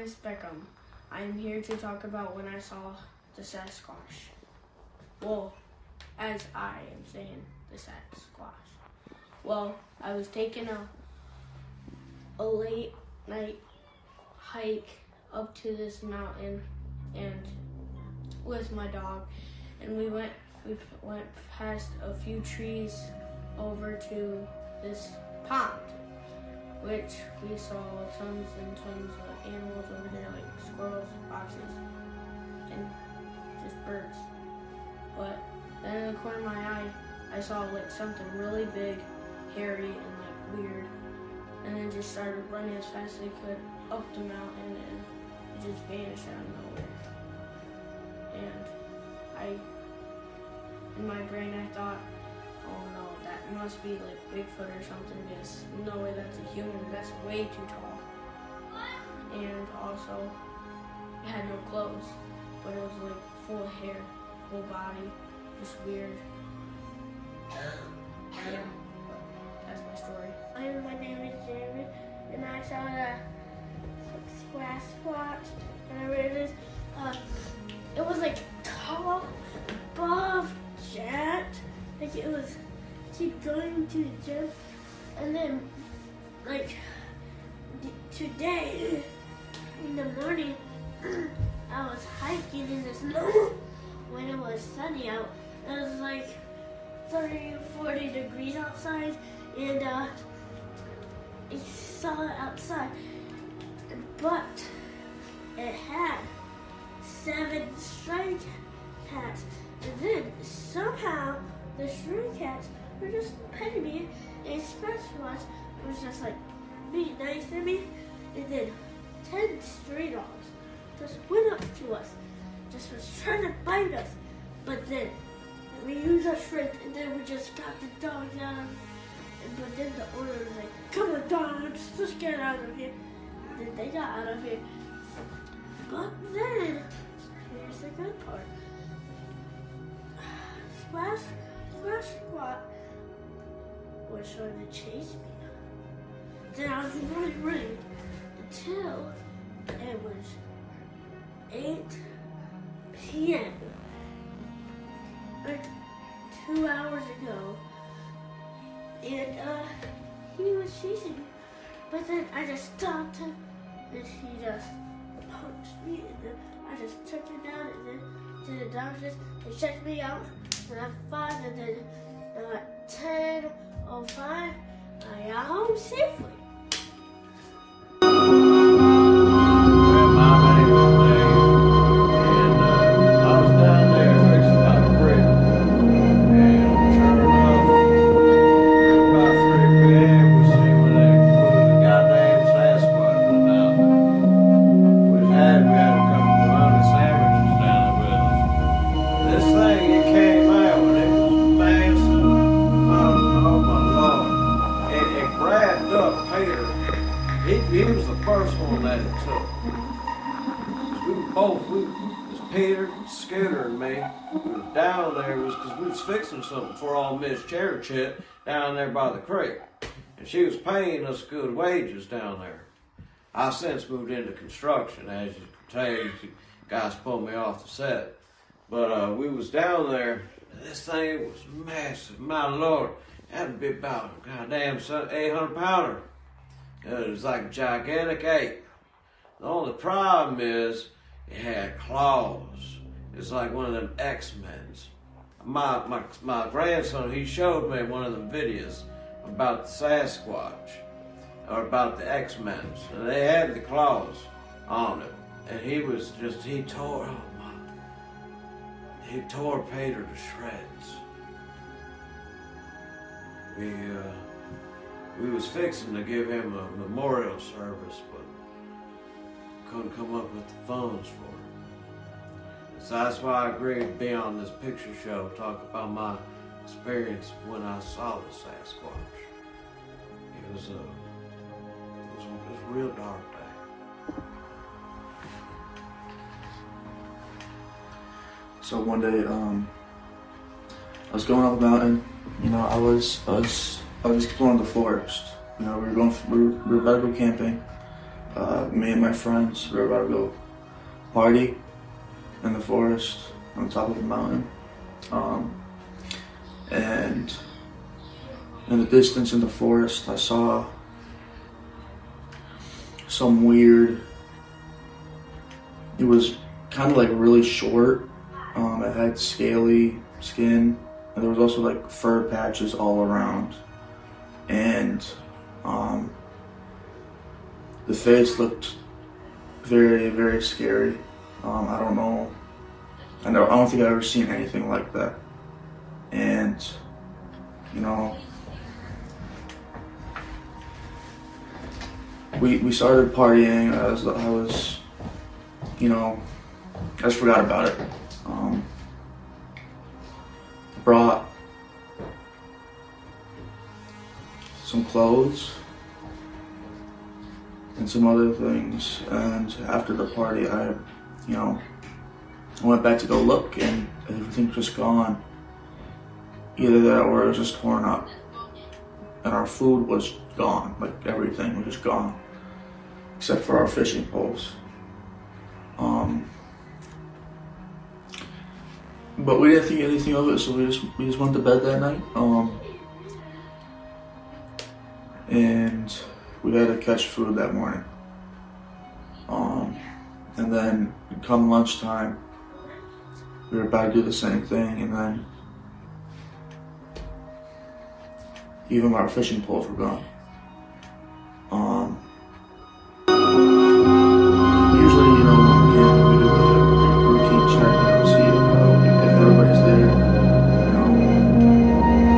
Miss Beckham. I am here to talk about when I saw the sasquatch. Well, as I am saying, the sasquatch. Well, I was taking a late night hike up to this mountain and with my dog, and we went past a few trees over to this pond, which we saw tons and tons of animals over there, like squirrels, foxes, and just birds. But then in the corner of my eye, I saw like something really big, hairy, and like weird, and then just started running as fast as I could up the mountain, and it just vanished out of nowhere. And in my brain, I thought, oh no, that must be like Bigfoot or something, because no way that's a human, that's way too tall. And also, it had no clothes, but it was like full of hair, whole body, just weird. Yeah, that's my story. My name is Jamie, and I saw the sasquatch, whatever it is. It was like tall, buff, jacked, like it was keep going to the gym, and then like today in the morning I was hiking in the snow when it was sunny out. It was like 30 or 40 degrees outside, and I saw it outside, but it had 7 stray cats, and then somehow the stray cats were just petting me, and sasquatch was just like being nice to me, and then 10 stray dogs just went up to us, just was trying to bite us, but then we used our strength, and then we just got the dogs out of, but then the owner was like, come on dogs, let's get out of here. And then they got out of here. But then, here's the good part. Sasquatch was trying to chase me. Then I was running until it was 8 p.m. like 2 hours ago, and he was chasing me, but then I just stopped him, and he just punched me, and then I just took him down, and then to the doctors, they checked me out, and I'm fine, and then at 10:05, I got home safely. He was the first one that it took. We was Peter, Scooter, and me. We was down there because we was fixing something for all Miss Cherry Chip down there by the creek. And she was paying us good wages down there. I since moved into construction, as you can tell, you guys pulled me off the set. But we was down there, and this thing was massive, my Lord. That'd be about a goddamn 800-pounder. It was like a gigantic ape. The only problem is it had claws. It's like one of them X-Men's. My grandson, he showed me one of them videos about the Sasquatch, or about the X-Men's, and they had the claws on it. And he tore Peter to shreds. We was fixing to give him a memorial service, but couldn't come up with the funds for it. So that's why I agreed to be on this picture show, talk about my experience when I saw the Sasquatch. It was a real dark day. So one day, I was going up a mountain. You know, I was exploring the forest. You know, we were about to go camping. Me and my friends were about to go party in the forest on top of the mountain. And in the distance in the forest, I saw some weird, it was kind of like really short. It had scaly skin, and there was also like fur patches all around. And the face looked very, very scary. I don't know. I don't think I've ever seen anything like that. And, you know, we started partying. I was, you know, I just forgot about it. Brought some clothes and some other things, and after the party, I went back to go look, and everything's just gone. Either that or it was just torn up, and our food was gone. Like everything was just gone, except for our fishing poles. But we didn't think anything of it, so we just went to bed that night. And we had to catch food that morning. And then come lunchtime, we were about to do the same thing, and then even our fishing poles were gone. Usually, you know, when we camp, we do a routine check, see if everybody's there,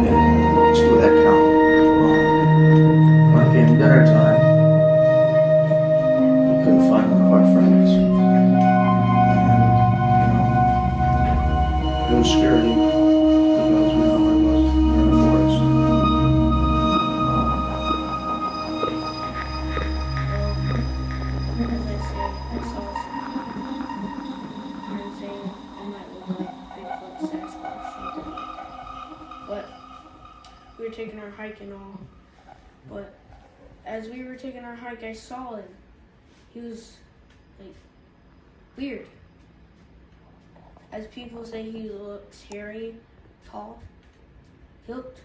and just do that count. When it came dinner time, we couldn't find one of our friends. And, it was scary because we know where it was. We were in the forest. As I said, I saw some saying it might look like Bigfoot, Sasquatch, something like that. But we were taking our hike and all. But as we were taking our hike, I saw him. He was like weird. As people say, he looks hairy, tall. He looked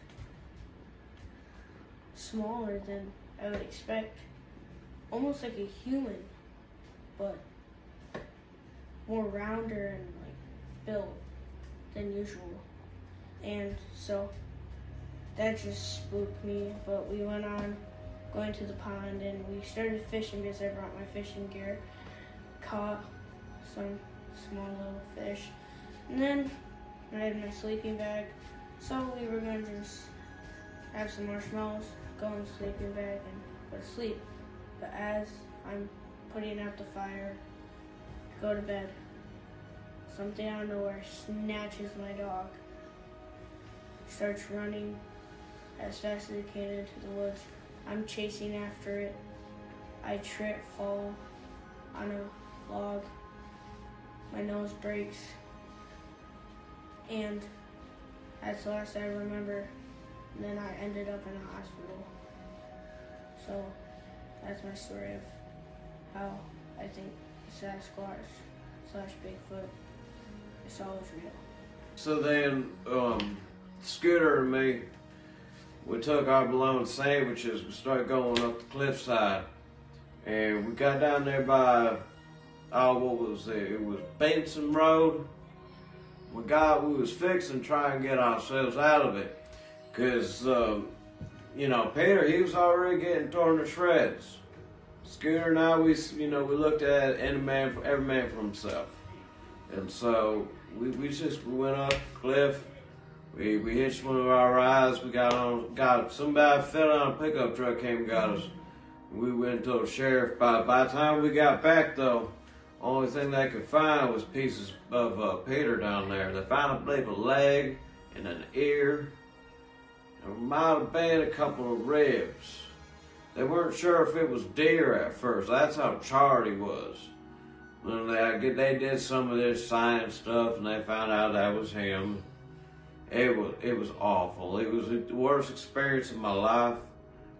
smaller than I would expect. Almost like a human, but more rounder and like built than usual. And so that just spooked me. But we went on going to the pond and we started fishing because I brought my fishing gear. Caught some small little fish. And then I had my sleeping bag. So we were going to just have some marshmallows, go in the sleeping bag and go to sleep. But as I'm putting out the fire, go to bed, something out of nowhere snatches my dog. Starts running as fast as it can into the woods. I'm chasing after it. I trip, fall on a log. My nose breaks. And that's the last I remember. And then I ended up in a hospital. So that's my story of how I think Sasquatch/Bigfoot is always real. So then, Scooter and me, we took our bologna sandwiches, we started going up the cliffside, and we got down there by, what was it? It was Benson Road. We was fixing to try and get ourselves out of it, because, Peter, he was already getting torn to shreds. Scooter and I, we looked at every man for himself. And so we went up the cliff. We hitched one of our rides. We somebody fell on a pickup truck, came and got us. We went to the sheriff. By the time we got back, though, only thing they could find was pieces of Peter down there. They found, I believe, a leg and an ear. There might have been a couple of ribs. They weren't sure if it was deer at first. That's how charred he was. And they did some of this science stuff, and they found out that was him. It was awful. It was the worst experience of my life.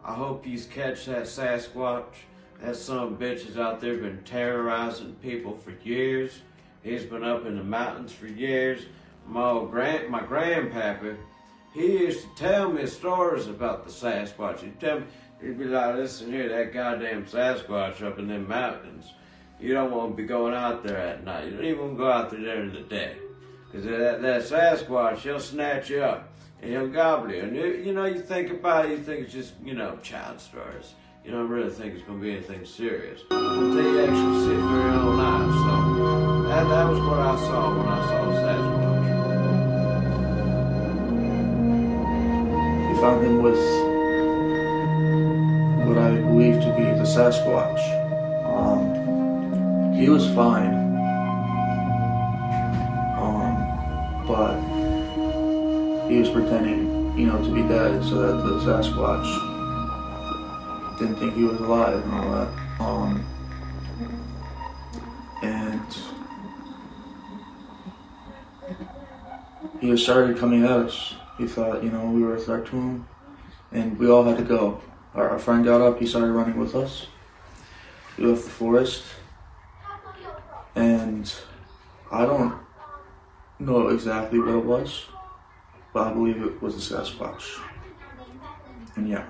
I hope you catch that Sasquatch. That son of a bitch is out there been terrorizing people for years. He's been up in the mountains for years. My grandpappy, he used to tell me stories about the Sasquatch. He'd be like, listen here, that goddamn Sasquatch up in them mountains. You don't want to be going out there at night. You don't even want to go out there during the day. Because that Sasquatch, he'll snatch you up and he'll gobble you. And you think about it, you think it's just, child stories. You don't really think it's going to be anything serious until you actually see it with your own eyes. So that was what I saw when I saw Sasquatch. We found him with what I believe to be the Sasquatch. He was fine, but he was pretending, to be dead so that the Sasquatch didn't think he was alive and all that. And he just started coming at us. He thought, we were a threat to him, and we all had to go. Our friend got up, he started running with us. We left the forest, and I don't know exactly what it was, but I believe it was a Sasquatch. And yeah.